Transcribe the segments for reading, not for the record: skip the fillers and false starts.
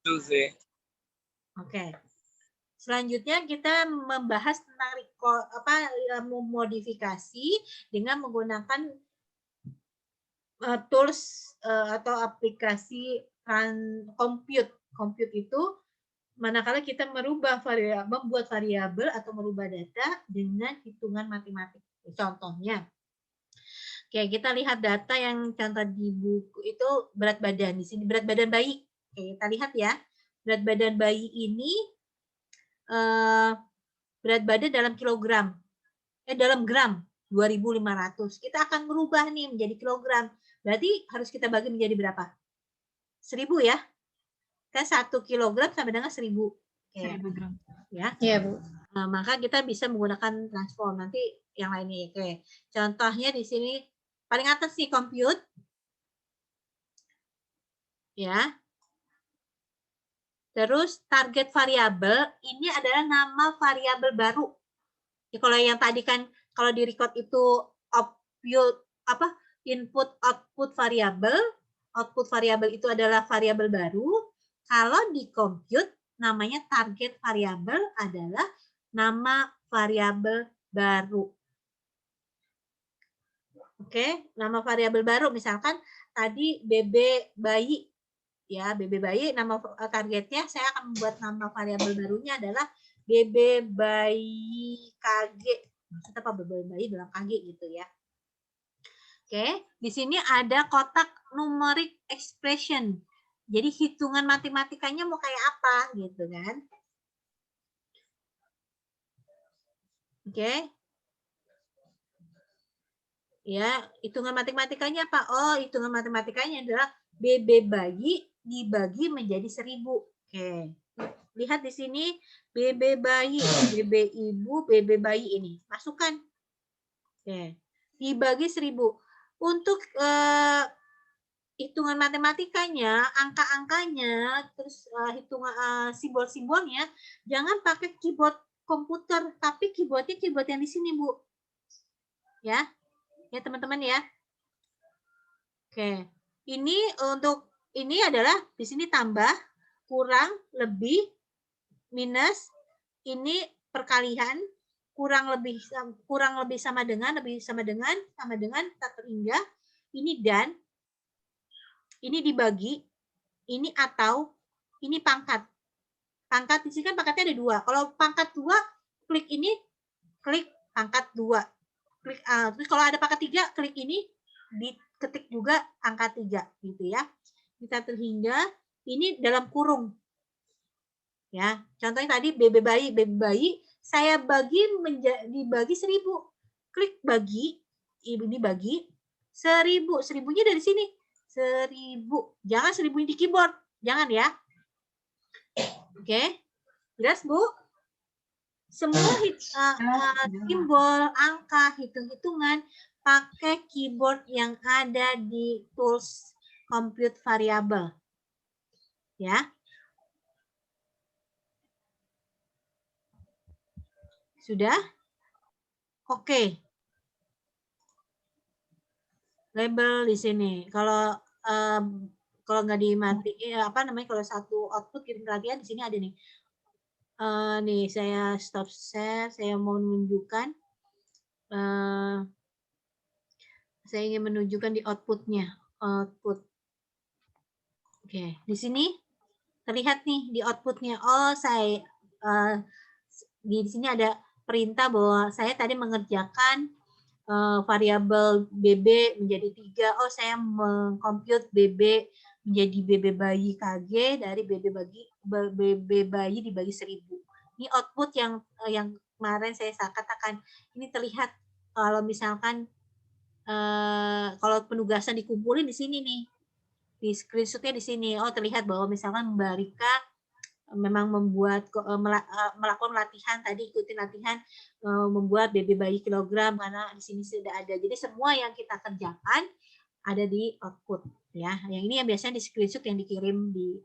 Itu sih. Oke. Selanjutnya kita membahas tentang memodifikasi dengan menggunakan tools atau aplikasi compute. Compute itu manakala kita membuat variabel atau merubah data dengan hitungan matematik. Contohnya, oke, kita lihat data yang contoh di buku itu berat badan. Di sini berat badan bayi. Oke, kita lihat ya. Berat badan bayi ini berat badan dalam kilogram. Dalam gram 2.500. Kita akan merubah nih menjadi kilogram. Berarti harus kita bagi menjadi berapa? 1.000 ya. Kan 1 kilogram sama dengan 1.000. Oke. 1.000 gram. Ya. Iya, Bu. Nah, maka kita bisa menggunakan transform. Nanti yang lainnya. Oke. Contohnya di sini paling atas nih compute. Ya. Terus target variabel ini adalah nama variabel baru. Ya, kalau yang tadi kan kalau di record itu input output variabel itu adalah variabel baru. Kalau di compute namanya target variabel adalah nama variabel baru. Oke, nama variabel baru misalkan tadi BB bayi ya, BB bayi nama targetnya saya akan membuat nama variabel barunya adalah BB bayi KG. Maksudnya apa BB bayi dalam KG gitu ya. Oke, di sini ada kotak numeric expression. Jadi hitungan matematikanya mau kayak apa gitu kan. Oke. Ya, hitungan matematikanya apa? Oh, hitungan matematikanya adalah BB bayi dibagi menjadi 1.000. Oke. Lihat di sini BB bayi, BB ibu, BB bayi ini. Masukkan. Oke. Dibagi 1.000. Untuk hitungan matematikanya, angka-angkanya, terus hitungan simbol-simbolnya, jangan pakai keyboard komputer, tapi keyboardnya keyboard yang di sini, Bu. Ya. Ya, teman-teman ya. Oke. Ini untuk ini adalah di sini tambah, kurang, lebih, minus, ini perkalian, kurang lebih sama dengan, tak terhingga, ini dan, ini dibagi, ini atau, ini pangkat. Pangkat di sini kan pangkatnya ada 2. Kalau pangkat 2, klik ini, klik pangkat 2. Klik terus kalau ada pangkat 3, klik ini, diketik juga angka 3 gitu ya. Kita terhingga ini dalam kurung. Ya, contohnya tadi BB bayi saya dibagi 1.000. Klik bagi, ini bagi 1.000. 1.000-nya dari sini. 1.000. Jangan 1.000 di keyboard. Jangan ya. Oke. Jelas, Bu? Semua simbol, angka, hitung-hitungan pakai keyboard yang ada di tools compute variable. Ya. Sudah? Oke. Label di sini. Kalau nggak dimatiin kalau satu output kirim latihan di sini ada nih. Nih saya stop share, saya mau menunjukkan saya ingin menunjukkan di outputnya. Output. Oke, di sini terlihat nih di outputnya. Oh, saya di sini ada perintah bahwa saya tadi mengerjakan variabel BB menjadi 3. Oh, saya mengcompute BB menjadi BB bayi KG dari BB bayi dibagi 1.000. Ini output yang kemarin saya katakan. Ini terlihat kalau misalkan kalau penugasan dikumpulin di sini nih. Di screenshotnya di sini. Oh, terlihat bahwa misalkan Mbak Rika memang melakukan latihan tadi, ikutin latihan membuat BB bayi kilogram karena di sini sudah ada. Jadi semua yang kita kerjakan ada di output ya. Yang ini yang biasanya di screenshot yang dikirim di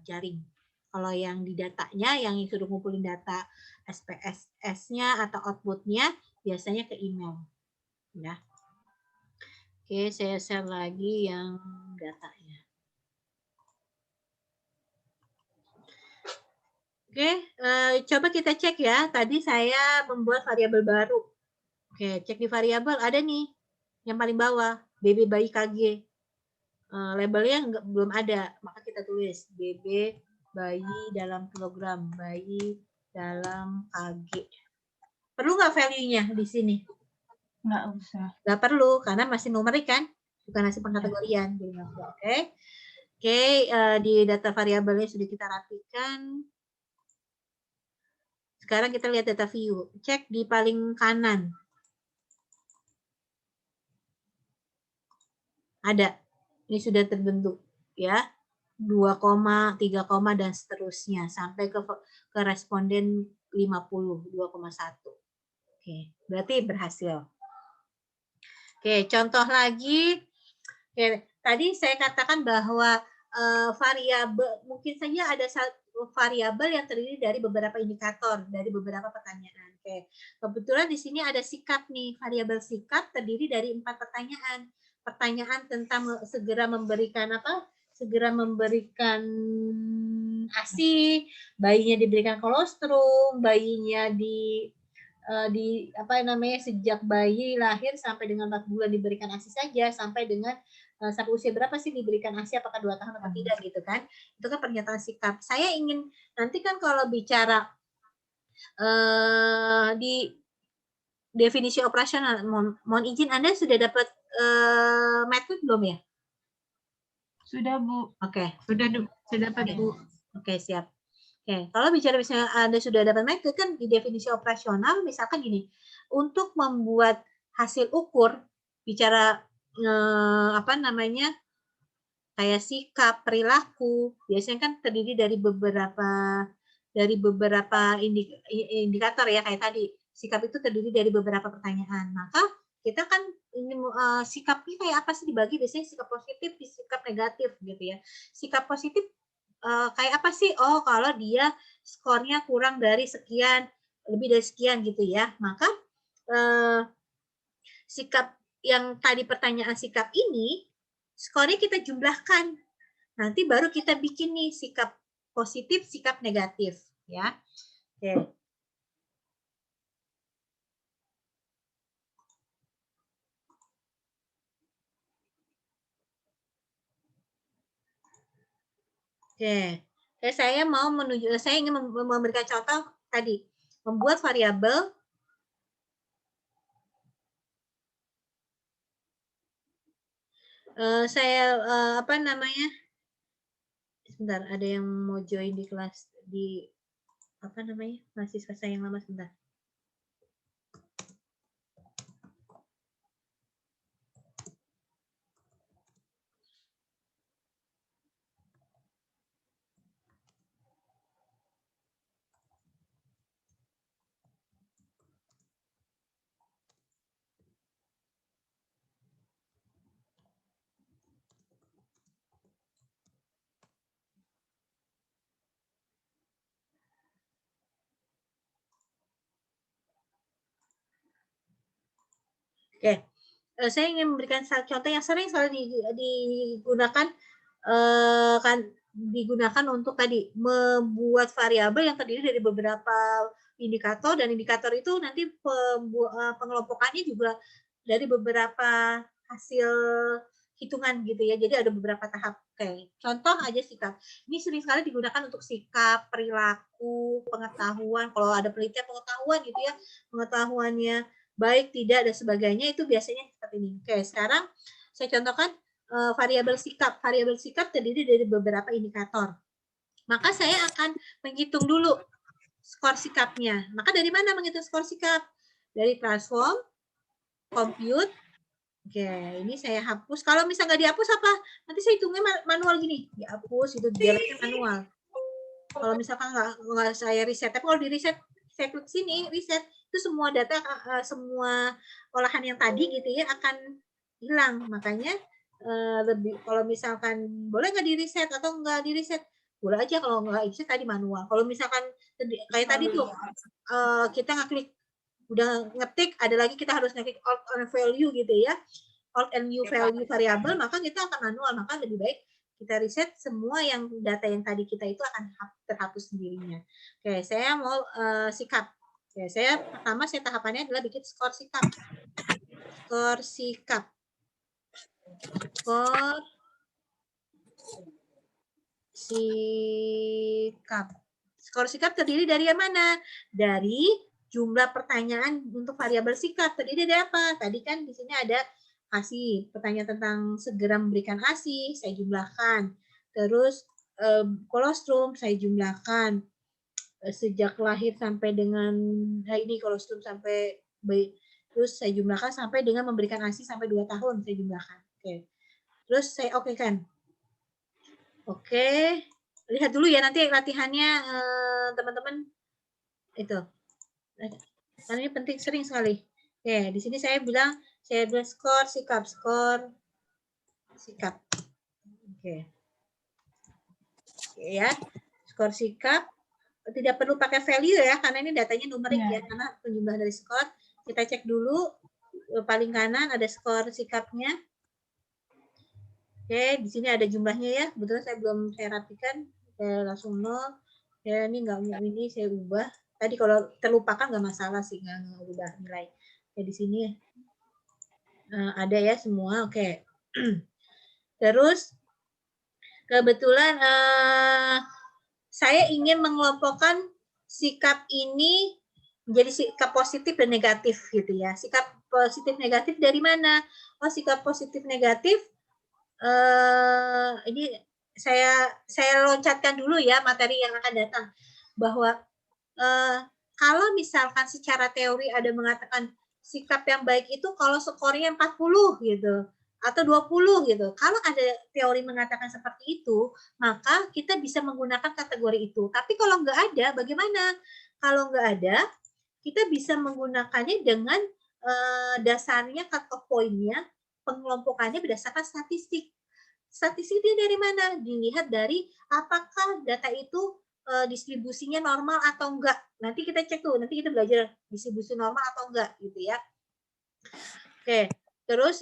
jaring. Kalau yang di datanya yang sudah ngumpulin data SPSS-nya atau outputnya biasanya ke email ya. Oke, saya share lagi yang datanya. coba kita cek ya. Tadi saya membuat variabel baru. Oke, cek di variabel ada nih yang paling bawah, BB bayi KG. Labelnya belum ada, maka kita tulis BB bayi dalam kilogram, bayi dalam KG. Perlu nggak value-nya di sini? Nggak usah. Nggak perlu, karena masih numerik kan, bukan hasil pengkategorian. Oke. Oke, di data variabelnya sudah kita rapikan. Sekarang kita lihat data view. Cek di paling kanan. Ada. Ini sudah terbentuk ya. 2, 3, dan seterusnya sampai ke responden 50, 2,1. Oke, berarti berhasil. Oke, contoh lagi. Oke, tadi saya katakan bahwa variabel mungkin saja ada satu variabel yang terdiri dari beberapa indikator, dari beberapa pertanyaan. Oke, kebetulan di sini ada sikap nih, variabel sikap terdiri dari 4 pertanyaan. Pertanyaan tentang segera memberikan apa? Segera memberikan ASI, bayinya diberikan kolostrum, bayinya di apa namanya sejak bayi lahir sampai dengan 4 bulan diberikan ASI saja, sampai dengan sampai usia berapa sih diberikan ASI, apakah 2 tahun atau tidak gitu kan. Itu kan pernyataan sikap. Saya ingin nanti kan kalau bicara di definisi operasional, mohon izin Anda sudah dapat metode belum ya? Sudah, Bu. Oke. Sudah dapat, Bu. Oke, siap. Oke, kalau bicara misalnya Anda sudah dapat metode kan di definisi operasional misalkan gini, untuk membuat hasil ukur bicara apa namanya kayak sikap, perilaku, biasanya kan terdiri dari beberapa indikator ya kayak tadi. Sikap itu terdiri dari beberapa pertanyaan. Maka kita kan ini sikapnya kayak apa sih dibagi biasanya sikap positif, sikap negatif gitu ya. Sikap positif kayak apa sih? Oh, kalau dia skornya kurang dari sekian, lebih dari sekian gitu ya. Maka sikap yang tadi pertanyaan sikap ini, skornya kita jumlahkan. Nanti baru kita bikin nih sikap positif, sikap negatif. Ya. Oke. Oke, saya mau saya ingin memberikan contoh tadi, membuat variabel saya apa namanya? Sebentar, ada yang mau join di kelas di apa namanya? Mahasiswa saya yang lama sebentar. Oke, saya ingin memberikan contoh yang sering selalu digunakan kan digunakan untuk tadi membuat variabel yang terdiri dari beberapa indikator dan indikator itu nanti pengelompokannya juga dari beberapa hasil hitungan gitu ya. Jadi ada beberapa tahap. Oke, contoh aja sikap. Ini sering sekali digunakan untuk sikap, perilaku, pengetahuan. Kalau ada penelitian pengetahuan gitu ya, pengetahuannya baik, tidak, dan sebagainya itu biasanya seperti ini. Oke, sekarang saya contohkan variabel sikap. Variabel sikap terdiri dari beberapa indikator. Maka saya akan menghitung dulu skor sikapnya. Maka dari mana menghitung skor sikap? Dari transform, compute. Oke, ini saya hapus. Kalau misalnya nggak dihapus apa? Nanti saya hitungnya manual gini. Dihapus, itu jalannya manual. Kalau misalkan nggak saya reset. Tapi kalau di reset, saya klik sini, reset. Itu semua data, semua olahan yang tadi gitu ya akan hilang. Makanya lebih kalau misalkan boleh nggak di reset atau nggak di reset, boleh aja. Kalau nggak reset tadi manual. Kalau misalkan kayak tadi tuh kita ngeklik udah ngetik, ada lagi kita harus ngeklik alt on value gitu ya, alt and new value variable, maka kita akan manual. Maka lebih baik kita reset, semua yang data yang tadi kita itu akan terhapus sendirinya. Oke, saya mau sikap. Oke, pertama tahapannya adalah bikin skor sikap. Skor sikap. Skor sikap. Skor sikap terdiri dari yang mana? Dari jumlah pertanyaan untuk variabel sikap. Terdiri dari apa? Tadi kan di sini ada ASI, pertanyaan tentang segera memberikan ASI, saya jumlahkan. Terus kolostrum saya jumlahkan. Sejak lahir sampai dengan ini kolostrum sampai terus saya jumlahkan sampai dengan memberikan ASI sampai 2 tahun saya jumlahkan. Oke. Terus saya okekan. Oke. Lihat dulu ya nanti latihannya teman-teman itu. Karena ini penting sering sekali. Oke, di sini saya bilang skor sikap. Oke. Oke ya. Skor sikap tidak perlu pakai value ya karena ini datanya numerik ya karena penjumlahan dari skor. Kita cek dulu paling kanan ada skor sikapnya. Oke, di sini ada jumlahnya ya. Kebetulan saya rapikan. Saya langsung 0. Ya, ini enggak ini saya ubah. Tadi kalau terlupakan nggak masalah sih, nggak ubah nilai. Oke, di sini ada ya semua. Oke. Terus kebetulan saya ingin mengelompokkan sikap ini menjadi sikap positif dan negatif gitu ya. Sikap positif negatif dari mana? Oh, sikap positif negatif ini saya loncatkan dulu ya materi yang akan datang bahwa kalau misalkan secara teori ada mengatakan sikap yang baik itu kalau skornya 40 gitu atau 20 gitu. Kalau ada teori mengatakan seperti itu, maka kita bisa menggunakan kategori itu. Tapi kalau nggak ada, bagaimana? Kalau nggak ada, kita bisa menggunakannya dengan dasarnya cut-off point-nya, pengelompokannya berdasarkan statistik. Statistiknya dari mana? Dilihat dari apakah data itu distribusinya normal atau enggak. Nanti kita cek tuh, nanti kita belajar distribusi normal atau enggak gitu ya. Oke, terus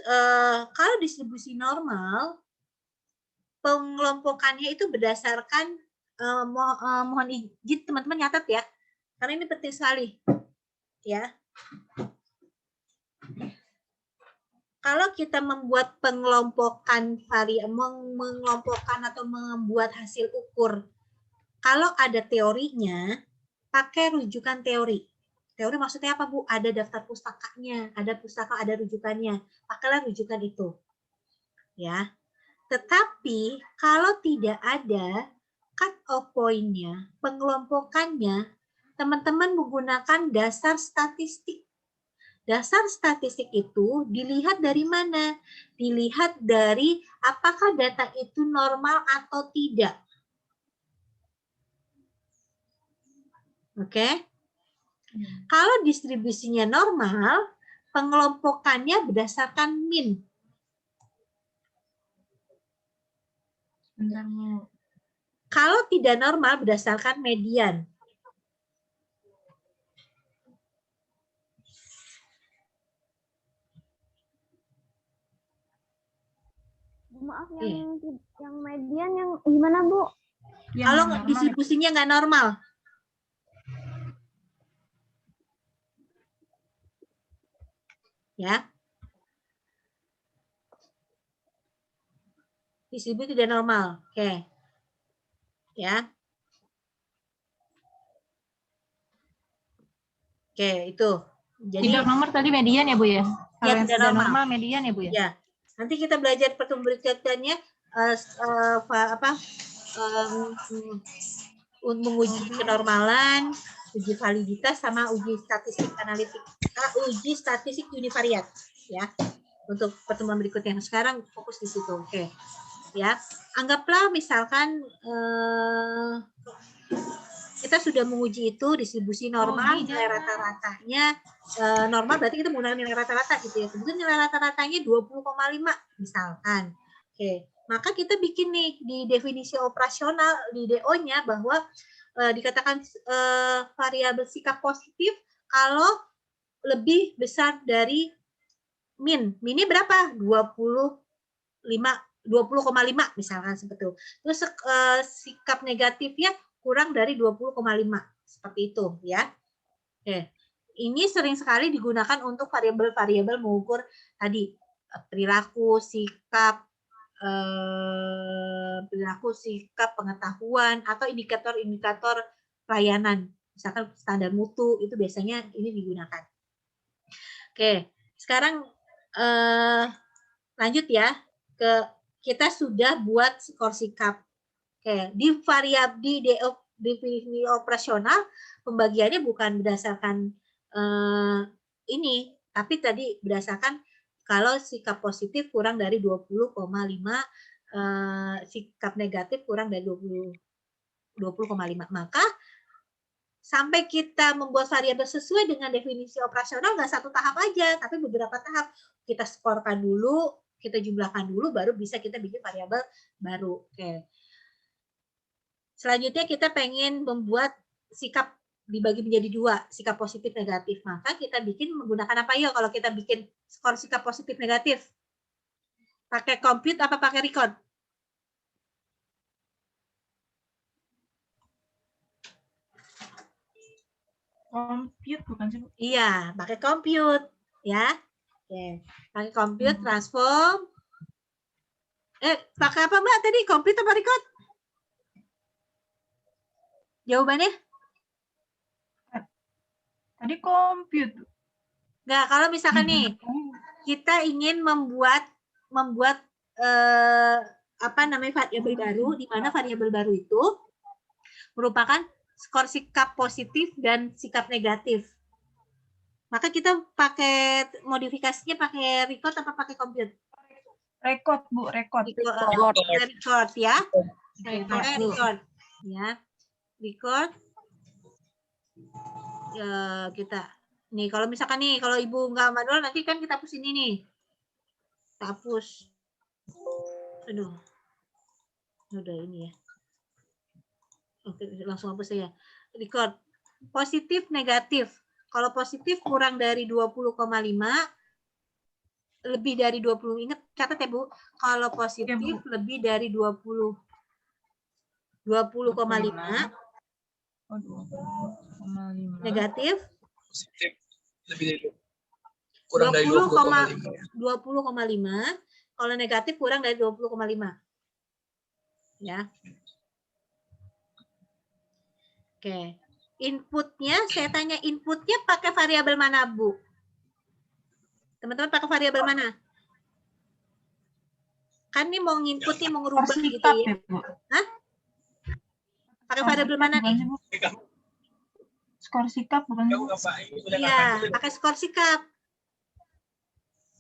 kalau distribusi normal, pengelompokannya itu berdasarkan mohon izin teman-teman nyatet ya, karena ini penting sekali ya. Kalau kita membuat pengelompokan mengelompokkan atau membuat hasil ukur, kalau ada teorinya, pakai rujukan teori. Teori maksudnya apa, Bu? Ada daftar pustakanya, ada pustaka, ada rujukannya. Pakailah rujukan itu. Ya. Tetapi kalau tidak ada cut-off point-nya, pengelompokannya, teman-teman menggunakan dasar statistik. Dasar statistik itu dilihat dari mana? Dilihat dari apakah data itu normal atau tidak. Oke? Kalau distribusinya normal, pengelompokannya berdasarkan min. Kalau tidak normal, berdasarkan median. Maaf, yang median yang gimana, Bu? Kalau distribusinya nggak normal. Ya. Distribusi tidak normal. Oke. Ya. Oke, itu. Jadi tidak nomor tadi median ya, Bu ya? Kalau yang tidak normal median ya, Bu ya? Ya. Nanti kita belajar pertumbuhan berikutnya menguji kenormalan, uji validitas sama uji statistik analitik, uji statistik univariat ya. Untuk pertemuan berikutnya. Sekarang fokus di situ. Oke. Ya. Anggaplah misalkan kita sudah menguji itu distribusi normal, nilai rata-ratanya normal berarti kita menggunakan nilai rata-rata gitu ya. Kemudian nilai rata-ratanya 20,5 misalkan. Oke, maka kita bikin nih di definisi operasional di DO-nya bahwa dikatakan variabel sikap positif kalau lebih besar dari min. Minnya berapa? 25 20,5 misalkan seperti itu. Terus sikap negatifnya kurang dari 20,5 seperti itu ya. Oke. Ini sering sekali digunakan untuk variabel-variabel mengukur tadi perilaku, sikap, pengetahuan atau indikator-indikator pelayanan. Misalkan standar mutu itu biasanya ini digunakan. Oke, sekarang lanjut ya ke kita sudah buat skor sikap. Oke, di variabel di definisi operasional pembagiannya bukan berdasarkan ini, tapi tadi berdasarkan kalau sikap positif kurang dari 20,5, sikap negatif kurang dari 20,5. Maka sampai kita membuat variabel sesuai dengan definisi operasional nggak satu tahap aja, tapi beberapa tahap. Kita skorkan dulu, kita jumlahkan dulu, baru bisa kita bikin variabel baru. Oke. Selanjutnya kita pengen membuat sikap dibagi menjadi 2, sikap positif negatif. Maka kita bikin menggunakan apa yuk kalau kita bikin skor sikap positif negatif? Pakai compute apa pakai record? Compute bukan sih, Bu? Iya, pakai compute ya. Oke. Pakai compute transform. Pakai apa Mbak tadi? Compute apa record? Jawabannya? Tadi compute. Nggak, kalau misalkan nih kita ingin membuat apa namanya variabel baru, di mana variabel baru itu merupakan skor sikap positif dan sikap negatif. Maka kita pakai modifikasinya pakai record apa pakai compute? Record, Bu, record. Record ya. Record. Record ya. Record. Kita nih kalau misalkan nih kalau ibu nggak manual nanti kan kita hapus ini nih. Kita hapus. Aduh. Udah ini ya. Oke, langsung hapus saya. Record. Positif negatif. Kalau positif kurang dari 20,5, lebih dari 20, ingat catat ya Bu. Kalau positif Ya, Bu. lebih dari 20,5. Oh, 20,5. Negatif. Positif lebih dari kurang dari 20,5. Kalau negatif kurang dari 20,5. Ya. Oke. Inputnya, saya tanya inputnya pakai variabel mana, Bu? Teman-teman pakai variabel mana? Kan ini mau nginput nih, mau ngerubah gitu ya. Bu. Hah? Pakai variabel mana nih? Skor sikap bukan sih, Bu? Iya, pakai skor sikap.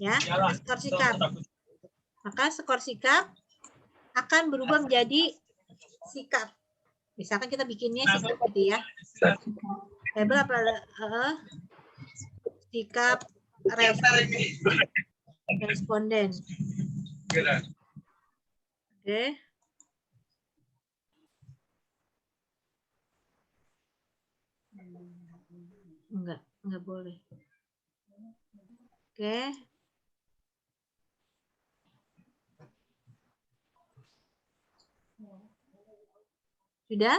Ya, pakai skor sikap. Maka skor sikap akan berubah menjadi sikap. Misalkan kita bikinnya sikap gitu ya. Label apa? Sikap responden. Oke. Enggak boleh. Oke. Sudah?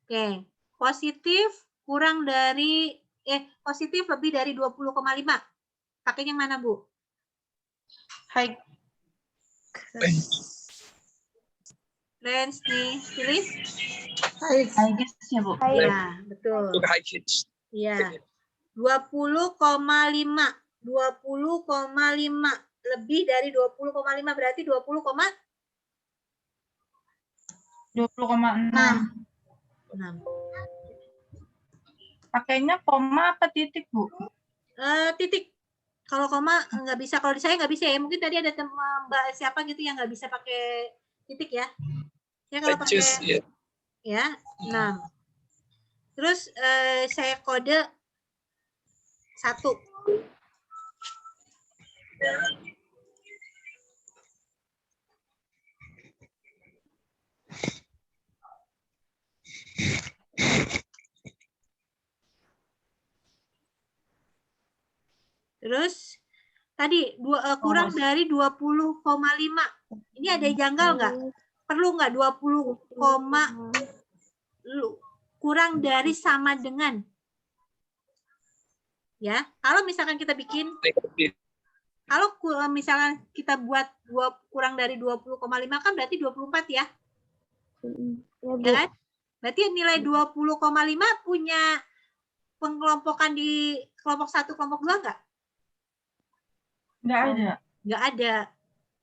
Oke. Positif kurang dari positif lebih dari 20,5. Pakai yang mana, Bu? High. Range nih, pilih. High guess ya, Bu. Iya, betul. Iya. 20,5. 20,5. Lebih dari 20,5 berarti 20,6. 6. Pakainya koma apa titik, Bu? Titik. Kalau koma nggak bisa. Kalau di saya nggak bisa ya. Mungkin tadi ada Mbak siapa gitu yang nggak bisa pakai titik ya. Ya kalau pakai ya 6. Terus saya kode 1. Terus tadi kurang dari 20,5. Ini ada yang janggal nggak? Perlu nggak 20, kurang dari sama dengan? Ya, kalau misalkan kita bikin, Negatif. kalau misalkan kita buat kurang dari 20,5 kan berarti 24 ya? Ya, Bu. Ya kan? Berarti nilai 20,5 punya pengelompokan di kelompok 1, kelompok 2 nggak? Nggak ada. Nggak ada.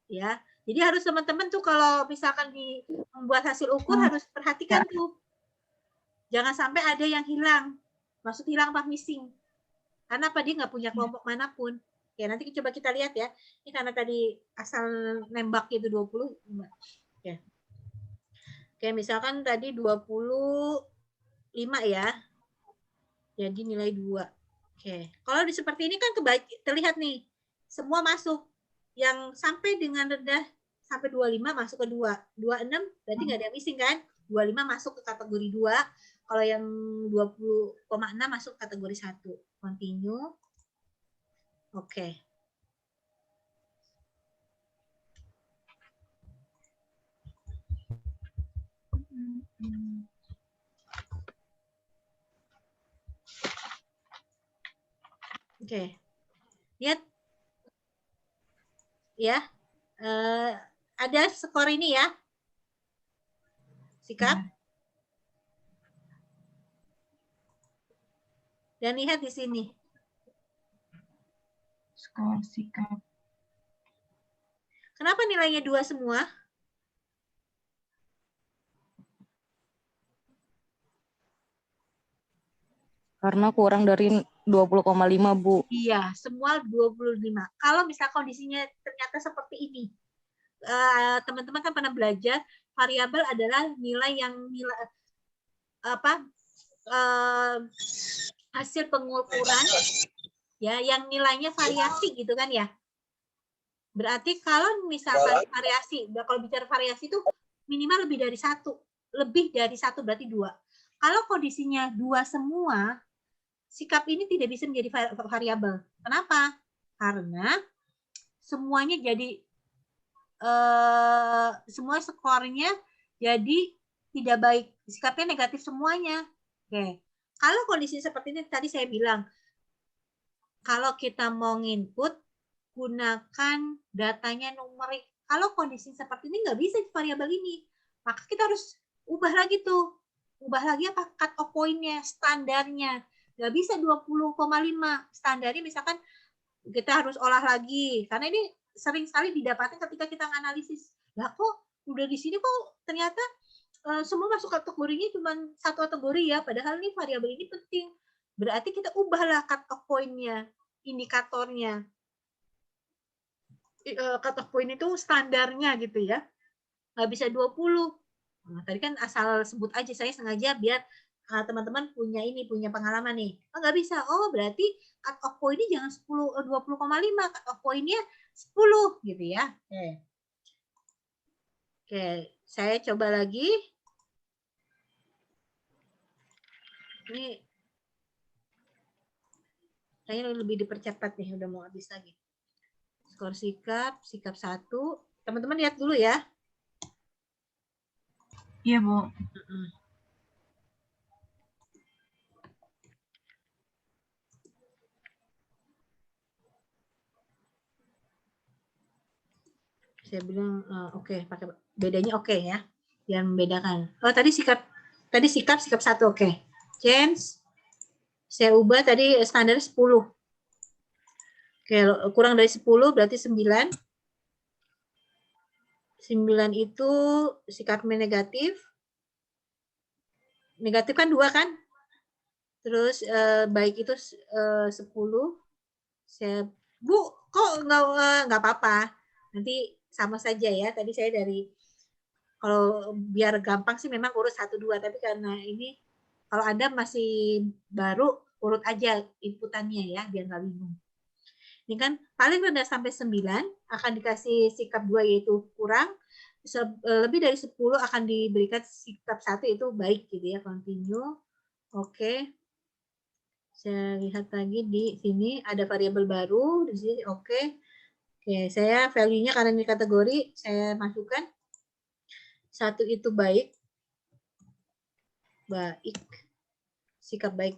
Ya. Jadi harus teman-teman tuh kalau misalkan membuat hasil ukur harus perhatikan tuh. Jangan sampai ada yang hilang. Maksud hilang apa missing. Karena apa? Dia nggak punya kelompok manapun. Ya, nanti coba kita lihat ya. Ini karena tadi asal nembak itu 20. Ya. Oke, misalkan tadi 25 ya. Jadi nilai 2. Oke. Kalau seperti ini kan terlihat nih. Semua masuk. Yang sampai dengan rendah sampai 25 masuk ke 2. 26 berarti nggak ada yang missing kan? 25 masuk ke kategori 2. Kalau yang 20,6 masuk ke kategori 1. Continue. Oke. Oke. Lihat. Ya. Ada skor ini ya. Sikap. Dan lihat di sini. Skor sikap. Kenapa nilainya 2 semua? Karena kurang dari 20,5, Bu. Iya, semua 25. Kalau misal kondisinya ternyata seperti ini, teman-teman kan pernah belajar variabel adalah nilai hasil pengukuran ya yang nilainya variasi gitu kan ya. Berarti kalau misalkan variasi, kalau bicara variasi itu minimal lebih dari 1. Lebih dari 1 berarti 2. Kalau kondisinya 2 semua, sikap ini tidak bisa menjadi variabel. Kenapa? Karena semuanya jadi semua skornya jadi tidak baik. Sikapnya negatif semuanya. Oke. Kalau kondisi seperti ini tadi saya bilang, kalau kita mau input, gunakan datanya numerik. Kalau kondisi seperti ini nggak bisa variabel ini, maka kita harus ubah lagi tuh. Ubah lagi apa? Cut off point-nya, standarnya. Nggak bisa 20,5. Standarnya misalkan kita harus olah lagi. Karena ini sering sekali didapatkan ketika kita analisis. Lah kok udah di sini kok ternyata semua masuk kategorinya cuma satu kategori ya. Padahal ini variabel ini penting. Berarti kita ubahlah cut off point-nya, indikatornya. Cut off point itu standarnya gitu ya. Nggak bisa 20. Nah, tadi kan asal sebut aja, saya sengaja biar teman-teman punya pengalaman nih. Oh, nggak bisa. Oh, berarti cut off point-nya jangan 20,5. Cut off point-nya 10 gitu ya. Oke, saya coba lagi. Ini kayaknya lebih dipercepat nih, udah mau habis lagi. Skor sikap 1. Teman-teman lihat dulu ya. Iya, Bu. Saya bilang oke, pakai bedanya oke ya. Yang membedakan. Oh, tadi sikap 1 oke. Change. Saya ubah tadi standar 10. Oke, kurang dari 10 berarti 9. 9 itu sikapnya negatif. Negatif kan 2 kan? Terus baik itu 10. Saya, Bu, kok nggak apa-apa. Nanti sama saja ya. Tadi saya kalau biar gampang sih memang urut 1, 2. Tapi karena ini, kalau Anda masih baru, urut aja inputannya ya, biar nggak bingung. Ini kan paling rendah sampai 9 akan dikasih sikap 2 yaitu kurang. Lebih dari 10 akan diberikan sikap 1 itu baik gitu ya. Continue. Oke. Saya lihat lagi di sini ada variabel baru di sini. Oke. Oke, saya value-nya karena ini kategori, saya masukkan. 1 itu baik. Baik. Sikap baik.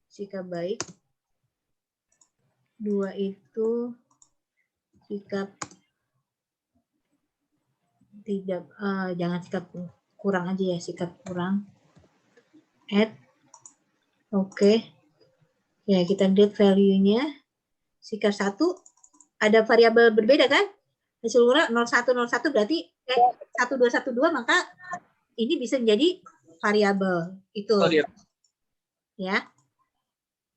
Sikap baik. 2 itu sikap tidak, jangan sikap kurang aja ya, sikap kurang. Add. Oke. Ya, kita lihat value-nya. Sikap 1 ada variabel berbeda kan? Keseluruhan 0101 berarti 1212, maka ini bisa menjadi variabel itu. Ya.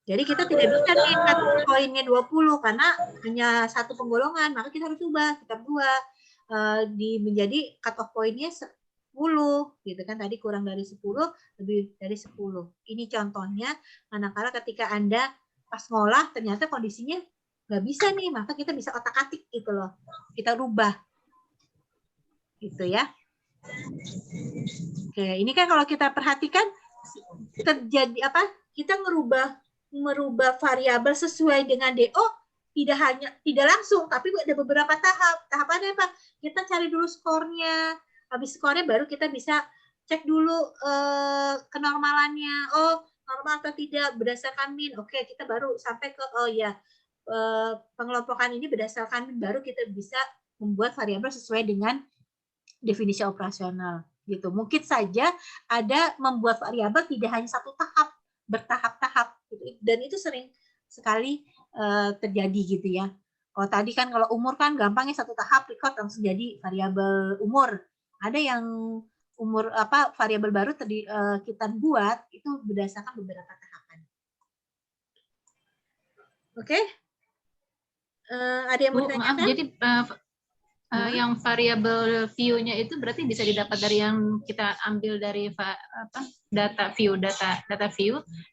Jadi kita tidak bisa nih cut poinnya 20 karena hanya satu penggolongan, maka kita harus ubah sikap 2 menjadi cut off poinnya 10 gitu kan, tadi kurang dari 10, lebih dari 10. Ini contohnya manakala ketika Anda pas ngolah ternyata kondisinya nggak bisa nih, maka kita bisa otak-atik gitu loh, kita rubah gitu ya. Oke, ini kan kalau kita perhatikan terjadi apa, kita merubah variabel sesuai dengan DO, tidak langsung, tapi ada beberapa tahap. Tahapannya apa? Kita cari dulu skornya. Habis skornya baru kita bisa cek dulu kenormalannya. Oh, normal atau tidak berdasarkan min. Oke, kita baru sampai ke pengelompokan ini berdasarkan min, baru kita bisa membuat variabel sesuai dengan definisi operasional gitu. Mungkin saja ada membuat variabel tidak hanya satu tahap, bertahap-tahap gitu. Dan itu sering sekali terjadi gitu ya. Kalau tadi kan kalau umur kan gampangnya satu tahap record langsung jadi variabel umur. Ada yang umur variabel baru kita buat itu berdasarkan beberapa tahapan. Oke? Ada yang mau ditanyakan? Maaf, jadi yang variabel view-nya itu berarti bisa didapat dari yang kita ambil dari data view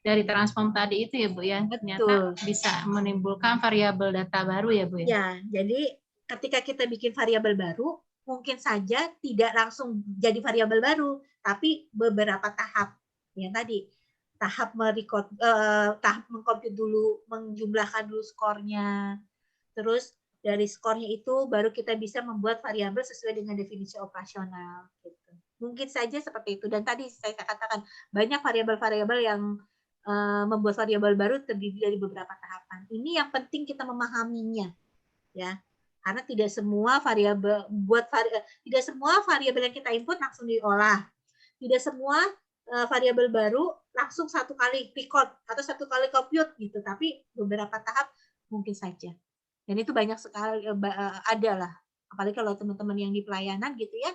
dari transform tadi itu ya Bu ya. Ternyata bisa menimbulkan variabel data baru ya Bu ya. Ya, jadi ketika kita bikin variabel baru, mungkin saja tidak langsung jadi variabel baru, tapi beberapa tahap. Yang tadi tahap tahap mengkomput dulu, menjumlahkan dulu skornya. Terus dari skornya itu baru kita bisa membuat variabel sesuai dengan definisi operasional. Gitu. Mungkin saja seperti itu. Dan tadi saya katakan banyak variabel-variabel yang membuat variabel baru terdiri dari beberapa tahapan. Ini yang penting kita memahaminya, ya. Karena tidak semua variabel yang kita input langsung diolah. Tidak semua variabel baru langsung satu kali record atau satu kali compute gitu. Tapi beberapa tahap mungkin saja. Dan itu banyak sekali ada lah, apalagi kalau teman-teman yang di pelayanan gitu ya,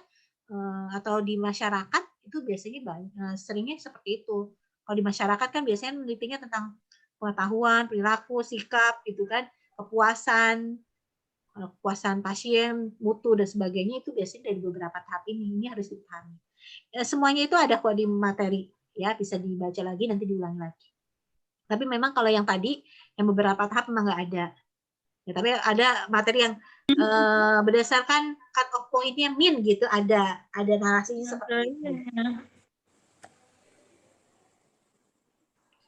atau di masyarakat itu biasanya seringnya seperti itu. Kalau di masyarakat kan biasanya menelitinya tentang pengetahuan, perilaku, sikap gitu kan, kepuasan pasien, mutu dan sebagainya, itu biasanya dari beberapa tahap ini harus dipahami. Semuanya itu ada kok di materi ya, bisa dibaca lagi nanti diulangi lagi. Tapi memang kalau yang tadi yang beberapa tahap memang nggak ada. Ya, tapi ada materi yang berdasarkan cut off point-nya min gitu, ada narasinya seperti itu.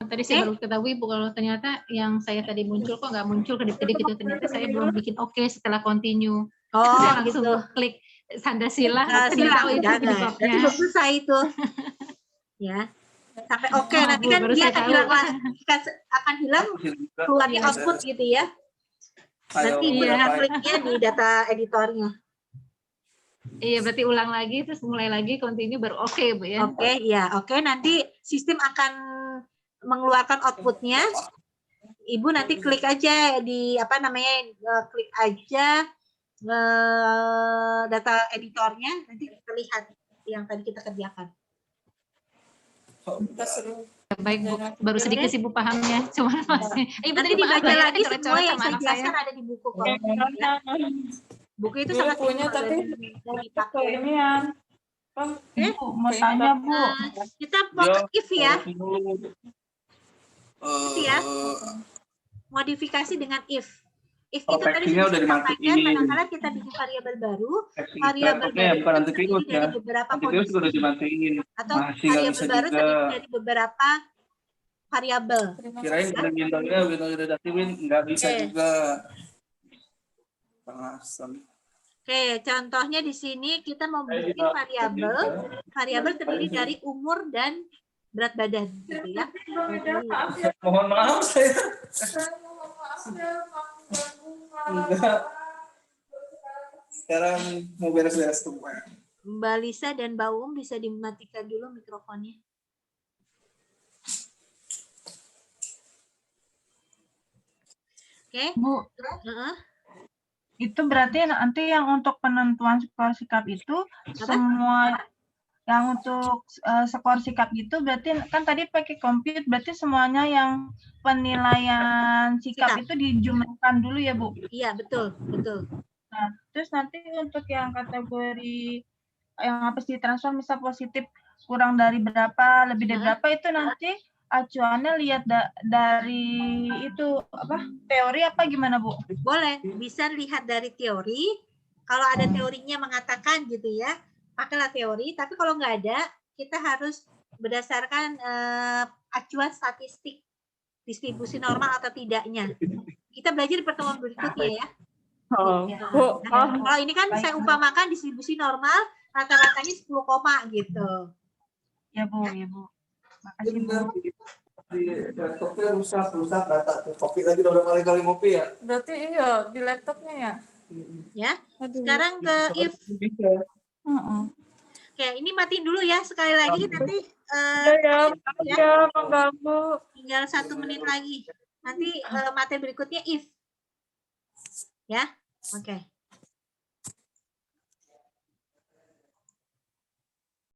Tadi saya baru ketahui Bu, kalau ternyata yang saya tadi muncul kok nggak muncul kedip-kedip gitu, ternyata saya belum bikin oke setelah continue. Saya langsung klik tanda sila, ternyata itu penyebabnya. Jadi belum selesai itu. Ya. Sampai oke, nanti kan dia akan hilang keluarnya output gitu ya. Nanti tinggal kliknya di data editornya. Iya, berarti ulang lagi terus mulai lagi continue baru oke Bu ya. Oke, ya, oke. Nanti sistem akan mengeluarkan outputnya. Ibu nanti klik aja di klik aja data editornya, nanti terlihat yang tadi kita kerjakan. Baik Bu, baru sedikit sih Bu pahamnya, cuma masih. Nanti dibaca lagi semua yang saya jelaskan ada di buku kok. Buku itu sangat punya tapi dipakai. Mau tanya Bu. Kita mau ke if ya. If ya. Modifikasi dengan if. If itu tadi sudah disampaikan, manakala kita bikin variabel baru, variabel baru terdiri dari beberapa kondisi atau variabel baru terdiri dari beberapa variabel. Kirain udah ngintelnya udah redaksiin nggak bisa juga. Oke, contohnya di sini kita mau bikin variabel. Variabel terdiri dari umur dan berat badan, gitu ya. Jadi, Mohon maaf saya. Enggak. Sekarang mau beres-beres semua. Mbak Lisa dan Mbak Um bisa dimatikan dulu mikrofonnya. Oke. Bu, Heeh. itu berarti nanti yang untuk penentuan skor sikap itu semua yang untuk skor sikap itu berarti kan tadi pakai compute, berarti semuanya yang penilaian sikap Sikap. itu dijumlahkan dulu ya, Bu. Iya, betul, betul. Nah, terus nanti untuk yang kategori yang habis ditransform misal positif kurang dari berapa, lebih dari berapa itu nanti acuannya lihat dari itu apa? Teori apa gimana, Bu? Boleh, bisa lihat dari teori. Kalau ada teorinya mengatakan gitu ya, pakailah teori. Tapi kalau nggak ada, kita harus berdasarkan acuan statistik distribusi normal atau tidaknya. Kita belajar di pertemuan berikutnya ya. Oh, Ya. Bu. Nah, kalau ini kan saya umpamakan distribusi normal, rata-ratanya 10 koma gitu. Ya, Bu, ya, Bu. Makasih, Bu. Di laptopnya rusak data tuh. Kopi lagi udah kali-kali ngopi ya. Berarti iya di laptopnya ya. Ya. Sekarang ke if. Bisa. Oke, ini matiin dulu ya sekali lagi nanti Ya, mengganggu. tinggal 1 menit lagi. Nanti materi berikutnya if. Ya. Oke.